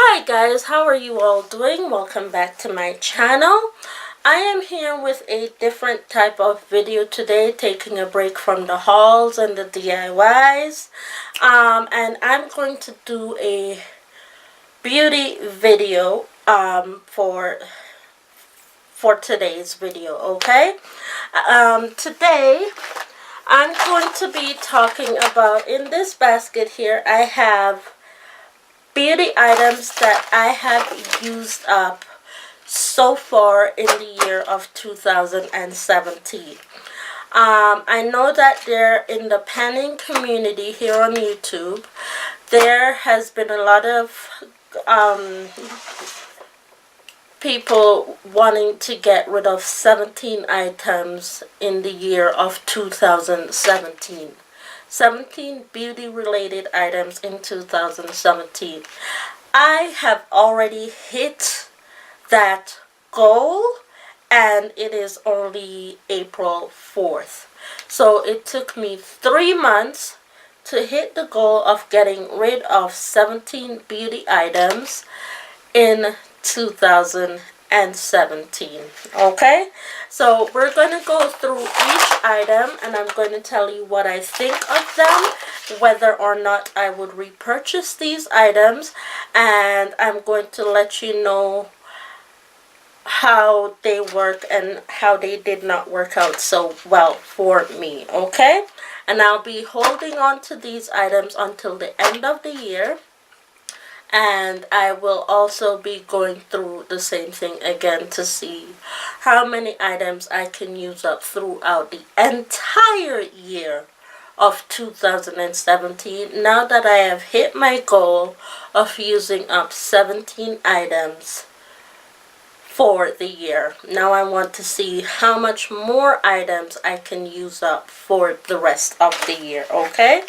Hi guys, how are you all doing? Welcome back to my channel. I am here with a different type of video today, taking a break from the hauls and the DIYs. And I'm going to do a beauty video for today's video, okay? Today I'm going to be talking about, in this basket here, I have beauty items that I have used up so far in the year of 2017. I know that there, in the panning community here on YouTube, there has been a lot of people wanting to get rid of 17 items in the year of 2017. 17 beauty related items in 2017. I have already hit that goal, and it is only April 4th. So it took me 3 months to hit the goal of getting rid of 17 beauty items in 2017. Okay, so we're going to go through each item and I'm going to tell you what I think of them, whether or not I would repurchase these items, and I'm going to let you know how they work and how they did not work out so well for me. Okay, and I'll be holding on to these items until the end of the year. And I will also be going through the same thing again to see how many items I can use up throughout the entire year of 2017. Now that I have hit my goal of using up 17 items for the year, now I want to see how much more items I can use up for the rest of the year. Okay,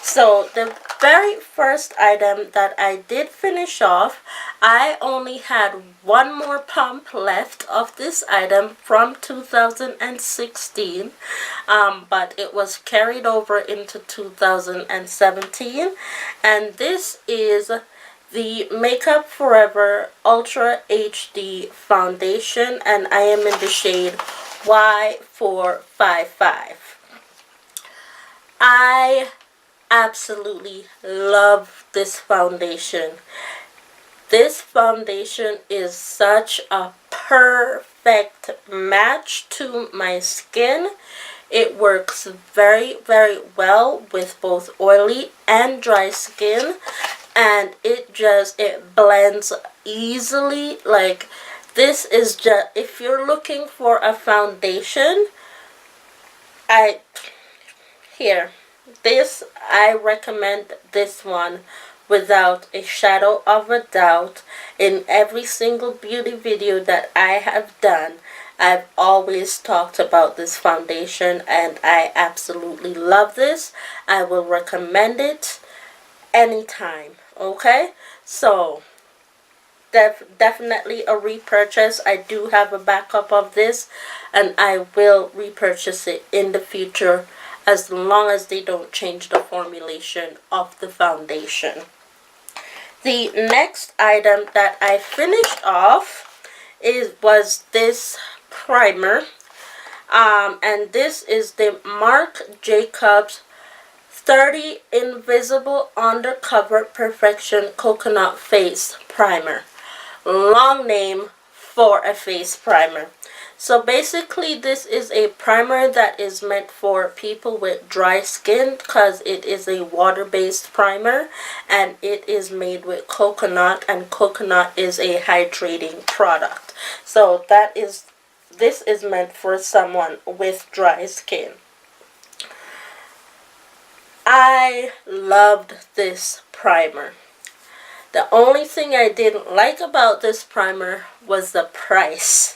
so the very first item that I did finish off, I only had one more pump left of this item from 2016, but it was carried over into 2017, and this is the Makeup Forever Ultra HD Foundation, and I am in the shade Y455. I absolutely love this foundation. This foundation is such a perfect match to my skin. It works very, very well with both oily and dry skin, and it blends easily. Like, this is just, if you're looking for a foundation, I recommend this one without a shadow of a doubt. In every single beauty video that I have done, I've always talked about this foundation, and I absolutely love this. I will recommend it anytime. Okay, so definitely a repurchase. I do have a backup of this, and I will repurchase it in the future as long as they don't change the formulation of the foundation. The next item that I finished off was this primer, and this is the Marc Jacobs 30 Invisible Undercover Perfection Coconut Face Primer. Long name for a face primer. So basically, this is a primer that is meant for people with dry skin, because it is a water-based primer and it is made with coconut, and coconut is a hydrating product. So this is meant for someone with dry skin. I loved this primer. The only thing I didn't like about this primer was the price.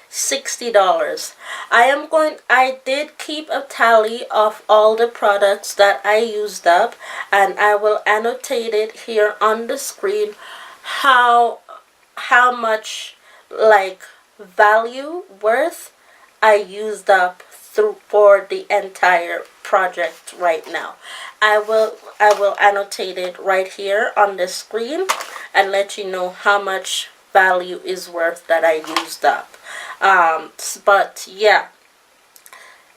$60. I did keep a tally of all the products that I used up, and I will annotate it here on the screen how much, like, value worth I used up for the entire project right now. I will annotate it right here on the screen, and let you know how much value is worth that I used up. But yeah,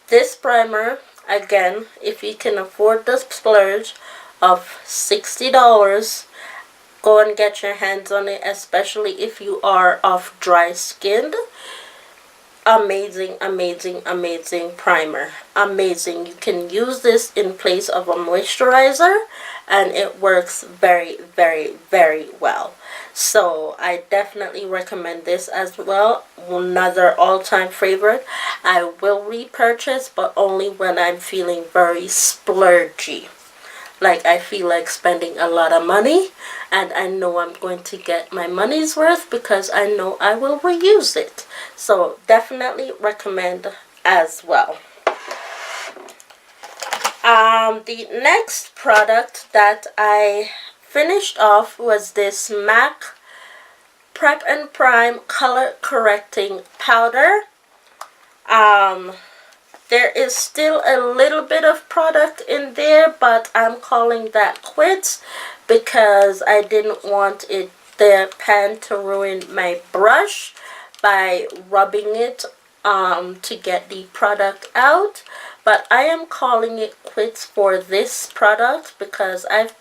this primer, again, if you can afford the splurge of $60, go and get your hands on it, especially if you are of dry skin. Amazing, amazing, amazing primer. Amazing. You can use this in place of a moisturizer and it works very, very, very well. So I definitely recommend this as well. Another all-time favorite. I will repurchase, but only when I'm feeling very splurgy. Like I feel like spending a lot of money and I know I'm going to get my money's worth because I know I will reuse it. So definitely recommend as well. The next product that I finished off was this MAC Prep and Prime Color Correcting Powder. There is still a little bit of product in there, but I'm calling that quits because I didn't want the pan to ruin my brush by rubbing it to get the product out. But I am calling it quits for this product because it's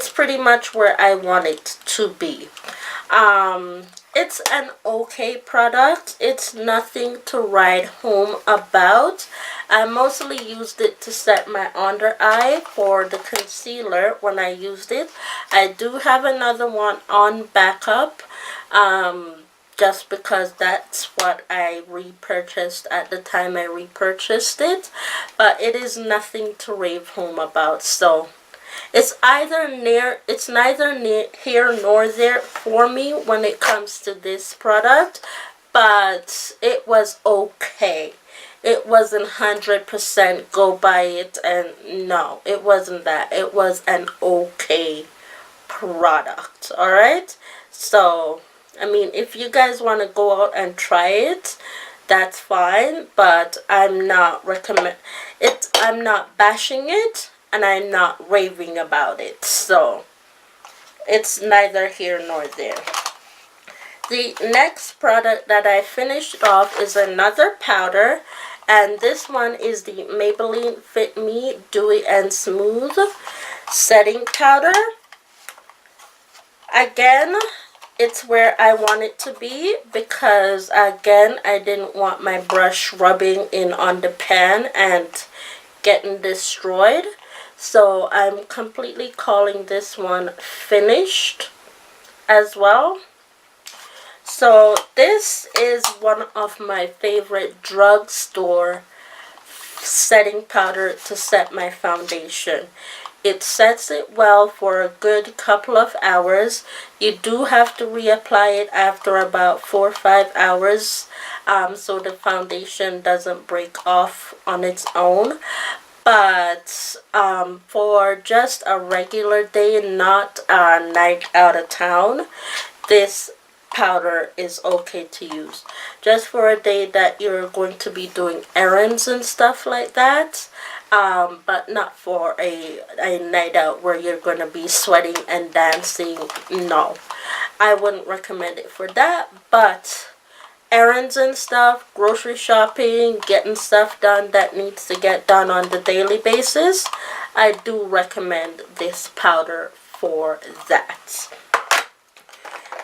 pretty much where I want it to be. It's an okay product. It's nothing to write home about. I mostly used it to set my under eye for the concealer when I used it. I do have another one on backup, just because that's what I repurchased at the time I repurchased it. But it is nothing to rave home about. So it's neither here nor there for me when it comes to this product, but it was okay. It wasn't 100% go buy it, and no, it wasn't that. It was an okay product, alright? So, I mean, if you guys want to go out and try it, that's fine, but I'm not bashing it. And I'm not raving about it. So, it's neither here nor there. The next product that I finished off is another powder. And this one is the Maybelline Fit Me Dewy and Smooth Setting Powder. Again, it's where I want it to be because, again, I didn't want my brush rubbing in on the pan and getting destroyed. So I'm completely calling this one finished as well. So this is one of my favorite drugstore setting powder to set my foundation. It sets it well for a good couple of hours. You do have to reapply it after about 4 or 5 hours so the foundation doesn't break off on its own. But for just a regular day, not a night out of town, this powder is okay to use. Just for a day that you're going to be doing errands and stuff like that, but not for a night out where you're going to be sweating and dancing. No, I wouldn't recommend it for that, but errands and stuff, grocery shopping, getting stuff done that needs to get done on the daily basis, I do recommend this powder for that.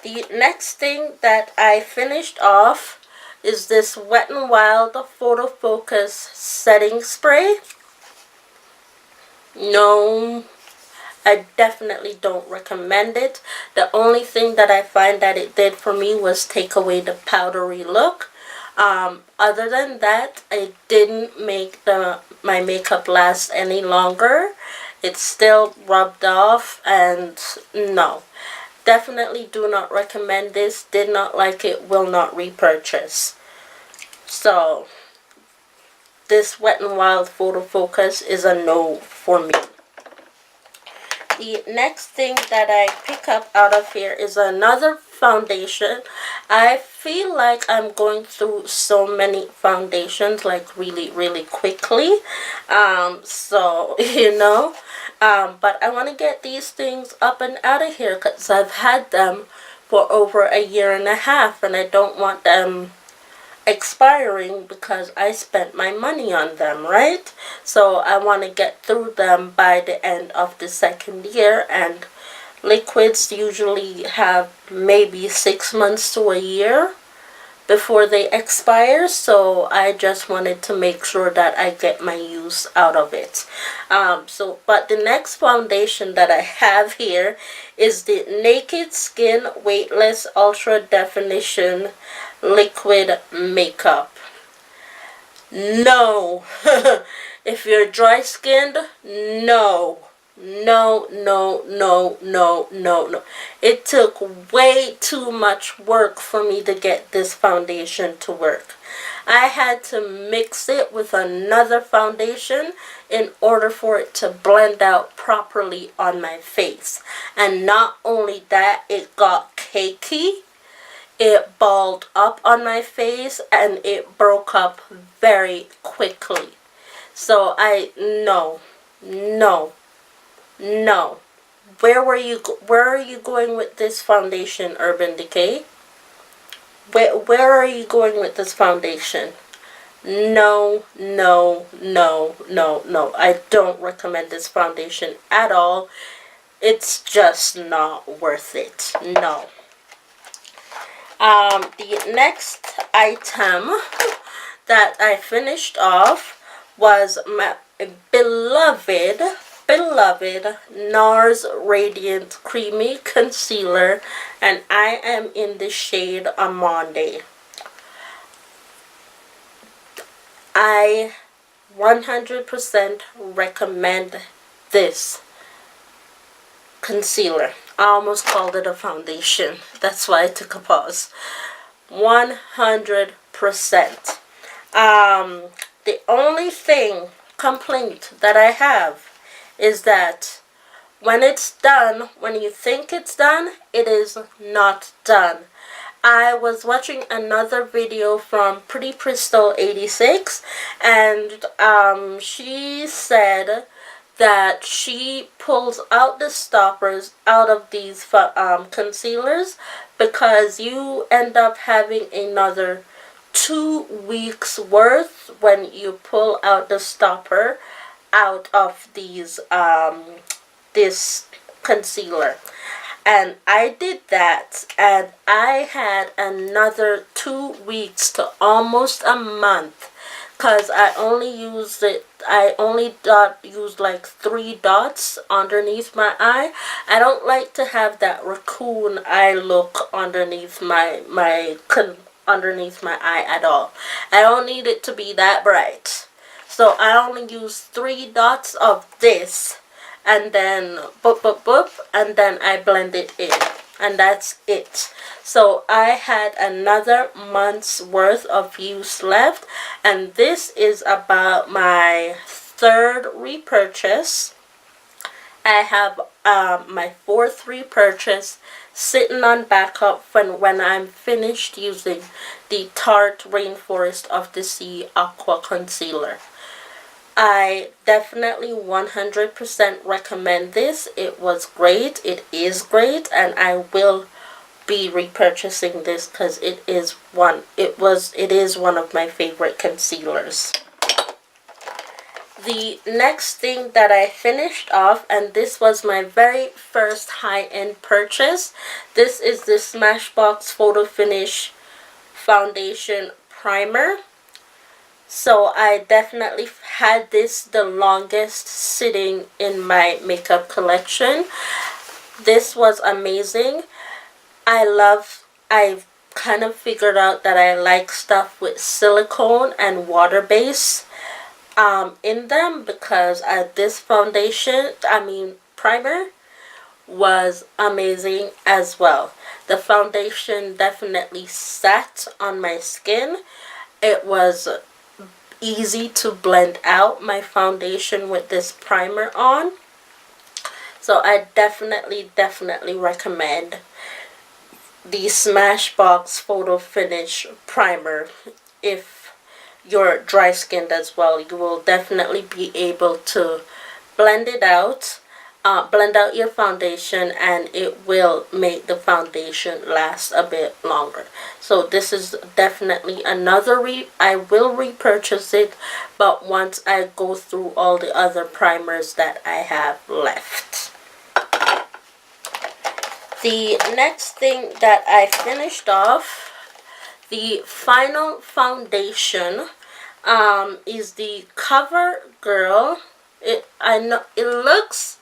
The next thing that I finished off is this Wet n Wild Photo Focus Setting Spray. No, I definitely don't recommend it. The only thing that I find that it did for me was take away the powdery look. Other than that, it didn't make my makeup last any longer. It still rubbed off, and no. Definitely do not recommend this. Did not like it, will not repurchase. So, this Wet n Wild Photo Focus is a no for me. The next thing that I pick up out of here is another foundation. I feel like I'm going through so many foundations like really quickly. So, but I want to get these things up and out of here because I've had them for over a year and a half and I don't want them expiring because I spent my money on them, right? So I want to get through them by the end of the second year, and liquids usually have maybe 6 months to a year before they expire, so I just wanted to make sure that I get my use out of it. But the next foundation that I have here is the Naked Skin Weightless Ultra Definition Liquid Makeup. No. If you're dry skinned, no. No. It took way too much work for me to get this foundation to work. I had to mix it with another foundation in order for it to blend out properly on my face. And not only that, it got cakey, it balled up on my face, and it broke up very quickly. So no. Where are you going with this foundation, Urban Decay? Where are you going with this foundation? No. I don't recommend this foundation at all. It's just not worth it. No. The next item that I finished off was my beloved NARS Radiant Creamy Concealer, and I am in the shade Amande. I 100% recommend this concealer. I almost called it a foundation. That's why I took a pause. 100%. The only complaint that I have is that when it's done, when you think it's done, it is not done. I was watching another video from Pretty Crystal 86, and she said that she pulls out the stoppers out of these concealers because you end up having another 2 weeks worth when you pull out the stopper out of these this concealer. And I did that, and I had another 2 weeks to almost a month because I only used like 3 dots underneath my eye. I don't like to have that raccoon eye look underneath my eye at all. I don't need it to be that bright. So I only use 3 dots of this, and then boop, and then I blend it in, and that's it. So I had another month's worth of use left, and this is about my 3rd repurchase. I have my 4th repurchase sitting on backup when I'm finished using the Tarte Rainforest of the Sea Aqua Concealer. I definitely 100% recommend this. It was great. It is great, and I will be repurchasing this because it is one of my favorite concealers. The next thing that I finished off, and this was my very first high-end purchase, this is the Smashbox Photo Finish Foundation Primer. So I definitely had this the longest sitting in my makeup collection. This was amazing. I kind of figured out that I like stuff with silicone and water base in them, because this primer was amazing as well. The foundation definitely sat on my skin. It was easy to blend out my foundation with this primer on. So I definitely recommend the Smashbox Photo Finish Primer. If you're dry skinned as well, you will definitely be able to blend it out, blend out your foundation, and it will make the foundation last a bit longer. So this is definitely another I will repurchase it, but once I go through all the other primers that I have left. The next thing that I finished off, the final foundation, is the CoverGirl. I know it looks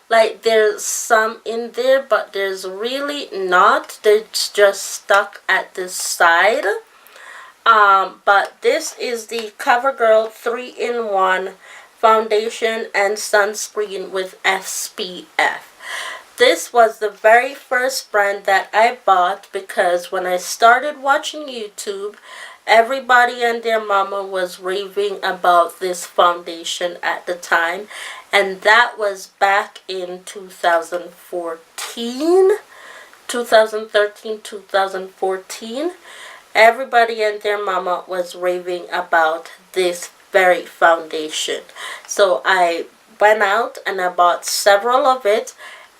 like there's some in there, but there's really not. It's just stuck at the side. But this is the CoverGirl 3-in-1 foundation and sunscreen with SPF. This was the very first brand that I bought because when I started watching YouTube, everybody and their mama was raving about this foundation at the time, and that was back in 2013, 2014. Everybody and their mama was raving about this very foundation. So I went out and I bought several of it.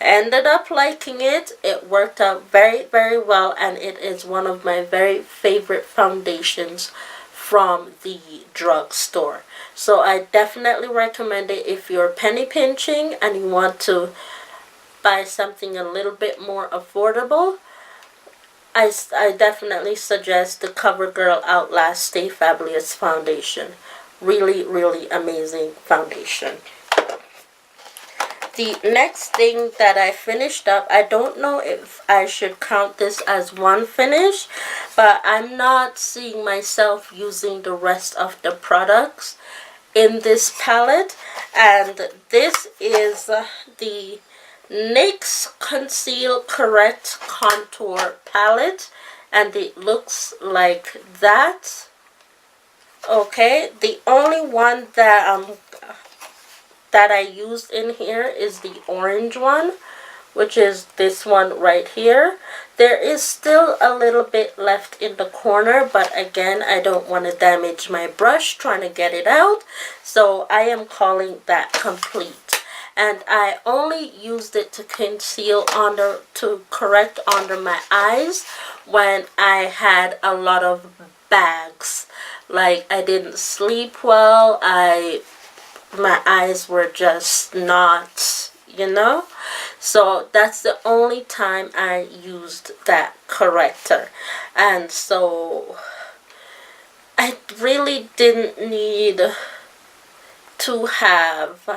Ended up liking it. It worked out very well, and it is one of my very favorite foundations from the drugstore. So I definitely recommend it if you're penny pinching and you want to buy something a little bit more affordable. I definitely suggest the CoverGirl Outlast Stay Fabulous foundation. Really amazing foundation. The next thing that I finished up, I don't know if I should count this as one finish, but I'm not seeing myself using the rest of the products in this palette. And this is the NYX Conceal Correct Contour Palette, and it looks like that. Okay, the only one that I used in here is the orange one, which is this one right here. There is still a little bit left in the corner, but again, I don't want to damage my brush trying to get it out, so I am calling that complete. And I only used it to conceal to correct under my eyes when I had a lot of bags. Like I didn't sleep well, my eyes were just not, so that's the only time I used that corrector. And so I really didn't need to have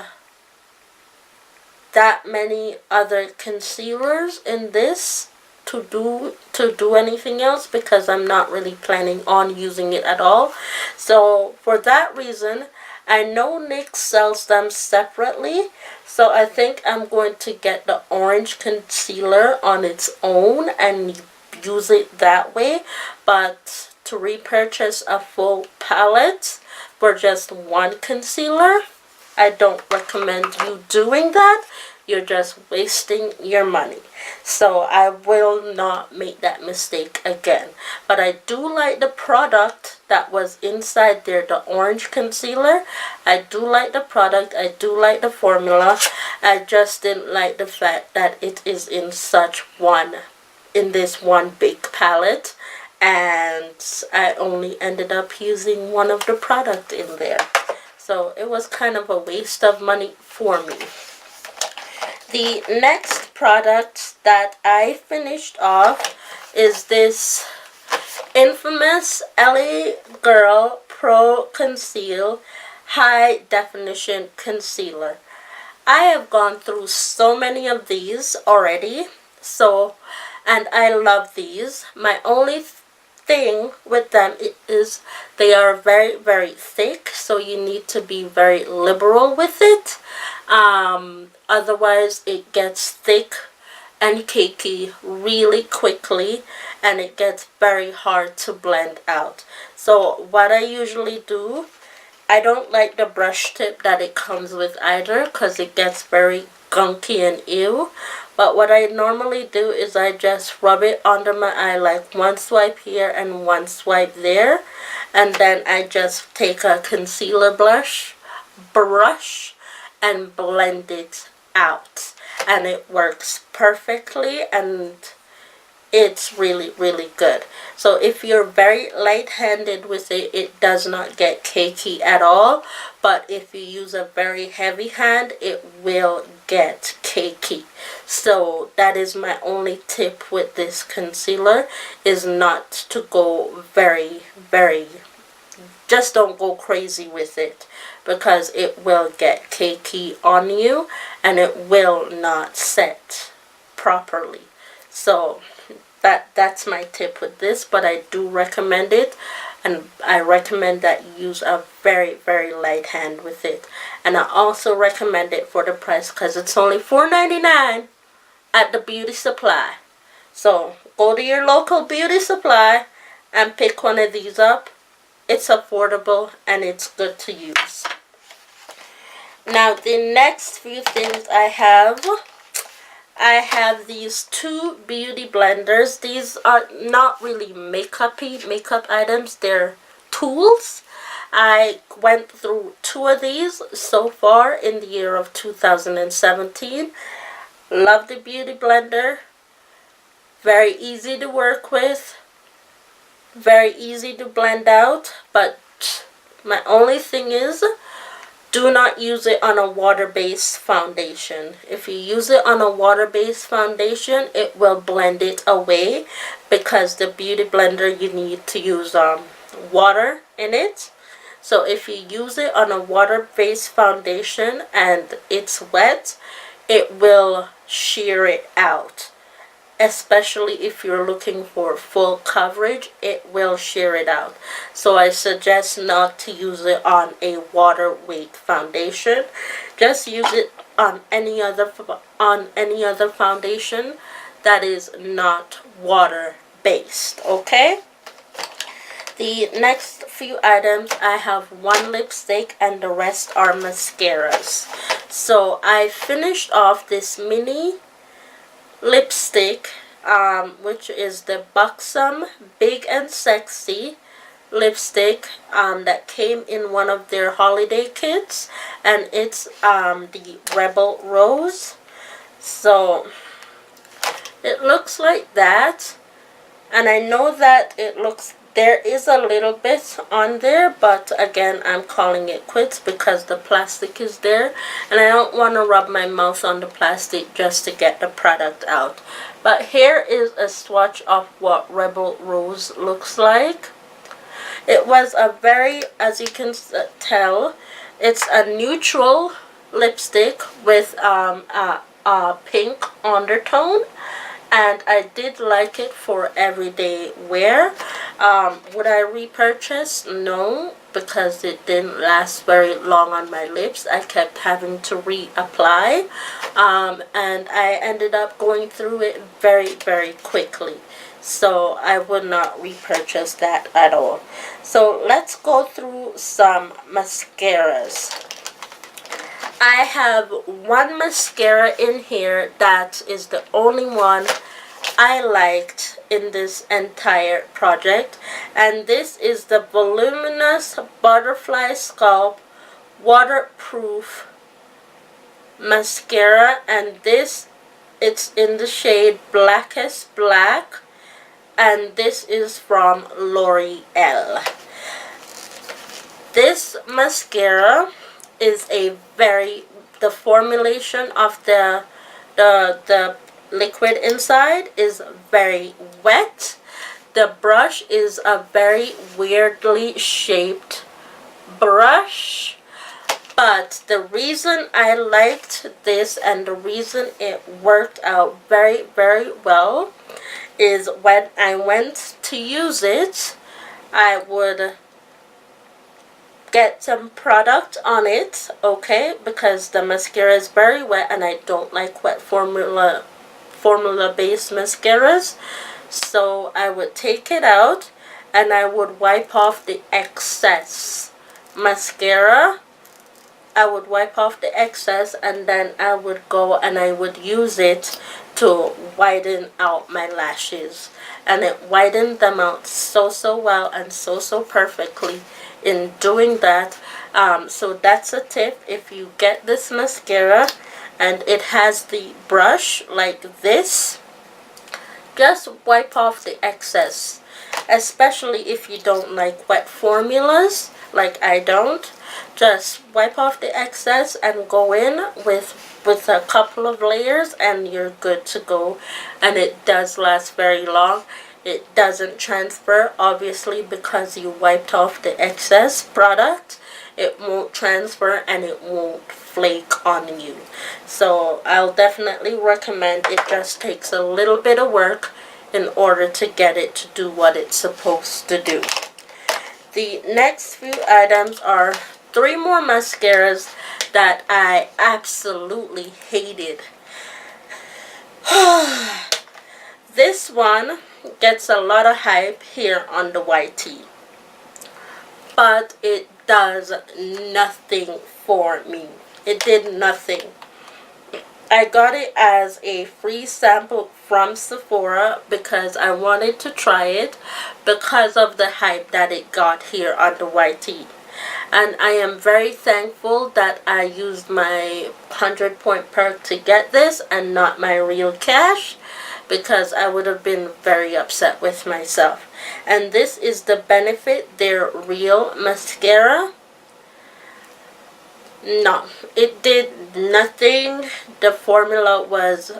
that many other concealers in this to do anything else, because I'm not really planning on using it at all. So for that reason, I know NYX sells them separately, so I think I'm going to get the orange concealer on its own and use it that way. But to repurchase a full palette for just one concealer, I don't recommend you doing that. You're just wasting your money. So I will not make that mistake again. But I do like the product that was inside there, the orange concealer. I do like the product. I do like the formula. I just didn't like the fact that it is in this one big palette. And I only ended up using one of the product in there. So it was kind of a waste of money for me. The next product that I finished off is this infamous LA Girl Pro Conceal High Definition Concealer. I have gone through so many of these already, and I love these. My only thing with them is they are very thick, so you need to be very liberal with it. Otherwise it gets thick and cakey really quickly, and it gets very hard to blend out. So what I usually do, I don't like the brush tip that it comes with either, because it gets very gunky and ew. But what I normally do is I just rub it under my eye, like one swipe here and one swipe there. And then I just take a concealer brush and blend it out. And it works perfectly, and it's really, really good. So if you're very light-handed with it, it does not get cakey at all. But if you use a very heavy hand, it will get cakey. So that is my only tip with this concealer, is not to go just don't go crazy with it, because it will get cakey on you and it will not set properly. So that's my tip with this, but I do recommend it, and I recommend that you use a very light hand with it. And I also recommend it for the price, because it's only $4.99 at the beauty supply. So go to your local beauty supply and pick one of these up. It's affordable and it's good to use. Now the next few things I have these two beauty blenders. These are not really makeup items, they're tools. I went through two of these so far in the year of 2017. Love the beauty blender. Very easy to work with. Very easy to blend out. But my only thing is, do not use it on a water-based foundation. If you use it on a water-based foundation, it will blend it away, because the beauty blender, you need to use water in it. So if you use it on a water-based foundation and it's wet, it will shear it out. Especially if you're looking for full coverage, it will shear it out. So I suggest not to use it on a water weight foundation. Just use it on any other foundation that is not water based. Okay, the next few items, I have one lipstick and the rest are mascaras. So I finished off this mini lipstick, which is the Buxom Big and Sexy lipstick, that came in one of their holiday kits, and it's the Rebel Rose. So it looks like that, and I know that there is a little bit on there, but again, I'm calling it quits because the plastic is there, and I don't want to rub my mouth on the plastic just to get the product out. But here is a swatch of what Rebel Rose looks like. It was a very, as you can tell, it's a neutral lipstick with a pink undertone. And I did like it for everyday wear. Would I repurchase? No, because it didn't last very long on my lips. I kept having to reapply. And I ended up going through it very quickly. So I would not repurchase that at all. So let's go through some mascaras. I have one mascara in here that is the only one I liked in this entire project, and this is the Voluminous Butterfly Sculpt Waterproof Mascara, and it's in the shade Blackest Black, and this is from L'Oreal. This mascara is the formulation of the liquid inside is very wet. The brush is a very weirdly shaped brush, but the reason I liked this and the reason it worked out very well is when I went to use it, I would get some product on it, okay, because the mascara is very wet and I don't like wet formula based mascaras. So I would take it out and I would wipe off the excess mascara I would wipe off the excess, and then I would go and I would use it to widen out my lashes, and it widened them out so well and so perfectly in doing that. So that's a tip. If you get this mascara and it has the brush like this, just wipe off the excess, especially if you don't like wet formulas like I don't. Just wipe off the excess and go in with a couple of layers and you're good to go. And it does last very long. It doesn't transfer, obviously, because you wiped off the excess product. It won't transfer and it won't flake on you. So I'll definitely recommend. It just takes a little bit of work in order to get it to do what it's supposed to do. The next few items are 3 more mascaras that I absolutely hated. This one gets a lot of hype here on the YT, but it does nothing for me. It did nothing. I got it as a free sample from Sephora because I wanted to try it because of the hype that it got here on the YT. And I am very thankful that I used my 100-point perk to get this and not my real cash, because I would have been very upset with myself. And this is the Benefit Their Real Mascara. No, it did nothing. The formula was,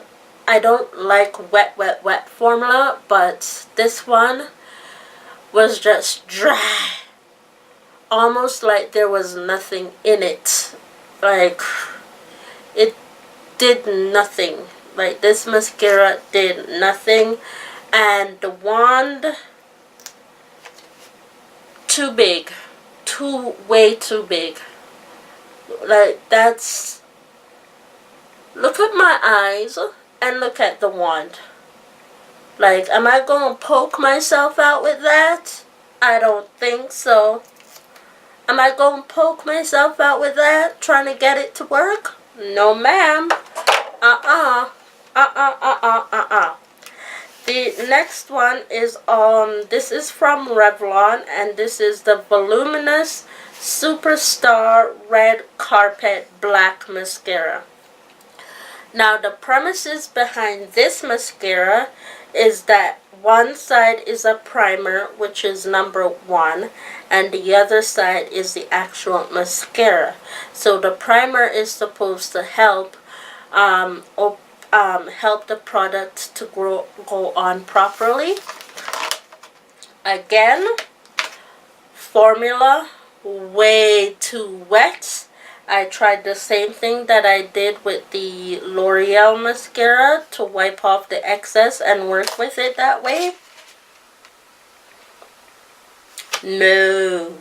I don't like wet formula, but this one was just dry. Almost like there was nothing in it. Like, it did nothing. Like, this mascara did nothing. And the wand, too big. Way too big. Like, that's, look at my eyes and look at the wand. Like, am I going to poke myself out with that? I don't think so. Am I going to poke myself out with that, trying to get it to work? No, ma'am. The next one is, this is from Revlon, and this is the Voluminous Superstar Red Carpet Black Mascara. Now, the premises behind this mascara is that one side is a primer, which is number 1, and the other side is the actual mascara. So the primer is supposed to help help the product to go on properly. Again, formula way too wet. I tried the same thing that I did with the L'Oreal mascara to wipe off the excess and work with it that way. No.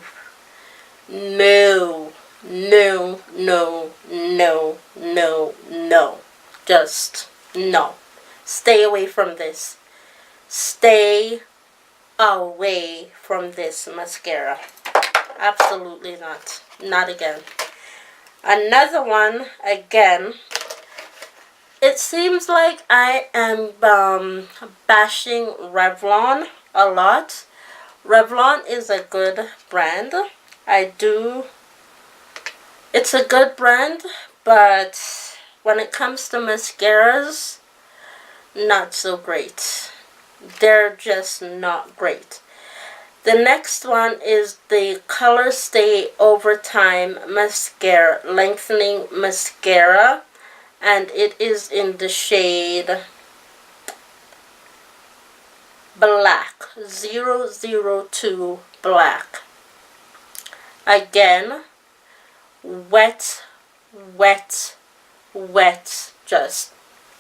No. No. No. No. No. No. Just no. Stay away from this. Stay away from this mascara. Absolutely not. Not again. Another one, again, it seems like I am bashing Revlon a lot. Revlon is a good brand. It's a good brand, but when it comes to mascaras, not so great. They're just not great. The next one is the Color Stay Overtime Mascara, Lengthening Mascara, and it is in the shade Black, 002 Black. Again, wet, just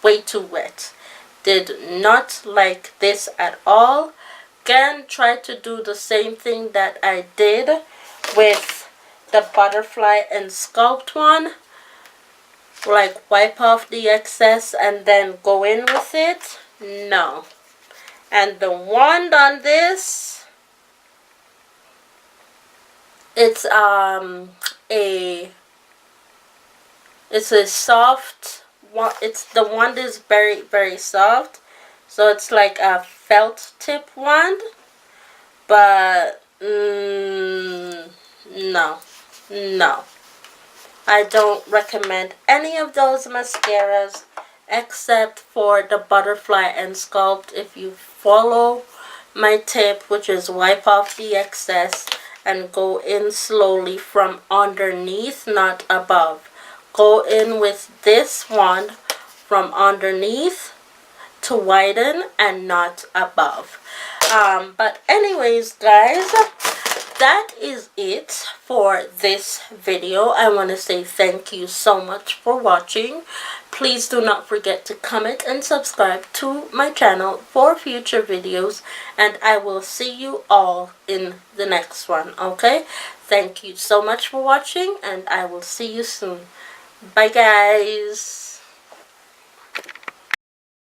way too wet. Did not like this at all. Again, try to do the same thing that I did with the Butterfly and Sculpt one. Like, wipe off the excess and then go in with it. No. And the wand on this, it's a It's a soft one. It's the wand is very, very soft. So it's like a felt tip wand. But no. No. I don't recommend any of those mascaras except for the Butterfly and Sculpt. If you follow my tip, which is wipe off the excess and go in slowly from underneath, not above. Go in with this wand from underneath to widen and not above. But anyways, guys, that is it for this video. I want to say thank you so much for watching. Please do not forget to comment and subscribe to my channel for future videos, and I will see you all in the next one, okay? Thank you so much for watching, and I will see you soon. Bye, guys.